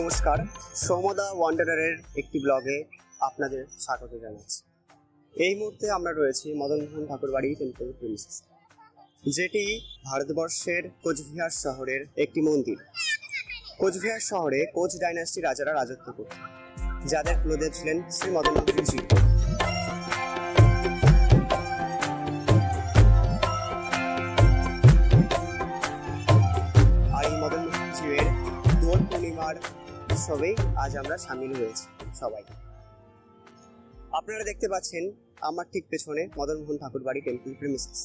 নমস্কার, সৌমদা ওয়ান্ডারারের একটি ব্লগে আপনাদের স্বাগত জানাচ্ছি। এই মুহূর্তে আমরা রয়েছি মদনমোহন ঠাকুরবাড়ি টেম্পল প্রিমিসেস, যেটি ভারতবর্ষের কোচবিহার শহরের একটি মন্দির। কোচবিহার শহরে কোচ ডাইনাস্টি রাজারা রাজত্ব করতেন, যাদের কুলদেব ছিলেন শ্রী মদনমোহন জি। আর এই মদনমোহন জিউয়ের দোল পূর্ণিমার উৎসবে আজ আমরা সামিল হয়েছি সবাই। আপনারা দেখতে পাচ্ছেন আমার ঠিক পেছনে মদনমোহন ঠাকুরবাড়ি টেম্পল প্রিমিসেস।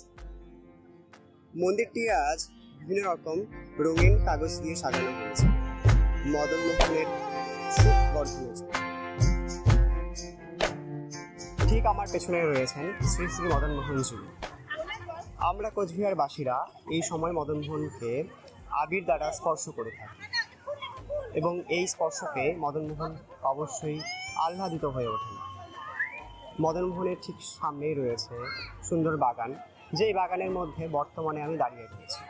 মন্দিরটি আজ বিভিন্ন রকম রঙিন কাগজ দিয়ে সাজানো হয়েছে মদনমোহনের সুখ বর্ধনের জন্য। ঠিক আমার পেছনে রয়েছেন শ্রী শ্রী মদনমোহন জি। আমরা কোচবিহার বাসীরা এই সময় মদনমোহনকে আবির দ্বারা স্পর্শ করে থাকি এবং এই স্পর্শকে মদনমোহন অবশ্যই আহ্লাদিত হয়ে ওঠেন। মদনমোহনের ঠিক সামনেই রয়েছে সুন্দর বাগান, যেই বাগানের মধ্যে বর্তমানে আমি দাঁড়িয়ে রয়েছি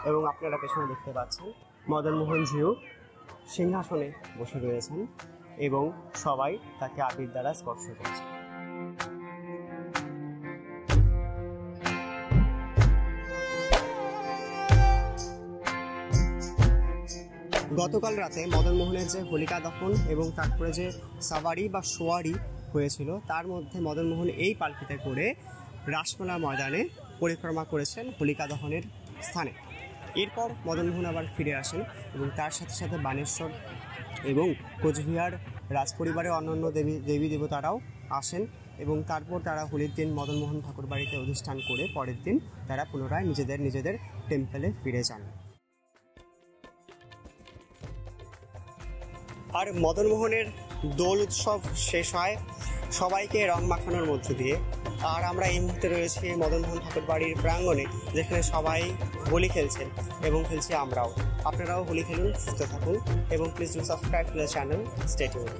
এবং আপনারা পেছনে দেখতে পাচ্ছেন মদনমোহন জিউ সিংহাসনে বসে রয়েছেন এবং সবাই তাকে আবির দ্বারা স্পর্শ করছে। গতকাল রাতে মদনমোহনের যে হোলিকা দহন এবং তারপরে যে সাওয়ারি বা সোয়ারি হয়েছিল, তার মধ্যে মদনমোহন এই পালকিতে করে রাসমেলা ময়দানে পরিক্রমা করেছেন হোলিকা দহনের স্থানে। এরপর মদনমোহন আবার ফিরে আসেন এবং তার সাথে সাথে বানেশ্বর এবং কোচবিহার রাজপরিবারের অন্যান্য দেবী দেবতারাও আসেন এবং তারপর তারা হোলির দিন মদনমোহন ঠাকুরবাড়িতে অধিষ্ঠান করে পরের দিন তারা পুনরায় নিজেদের টেম্পলে ফিরে যান। আর মদনমোহনের দোল উৎসব শেষ হয় সবাইকে রং মাখানোর মধ্য দিয়ে। আর আমরা এই মুহূর্তে রয়েছি মদনমোহন ঠাকুরবাড়ির প্রাঙ্গণে, যেখানে সবাই হোলি খেলছেন এবং খেলছি আমরাও। আপনারাও হোলি খেলুন, সুস্থ থাকুন এবং please do subscribe to the channel. Stay tuned.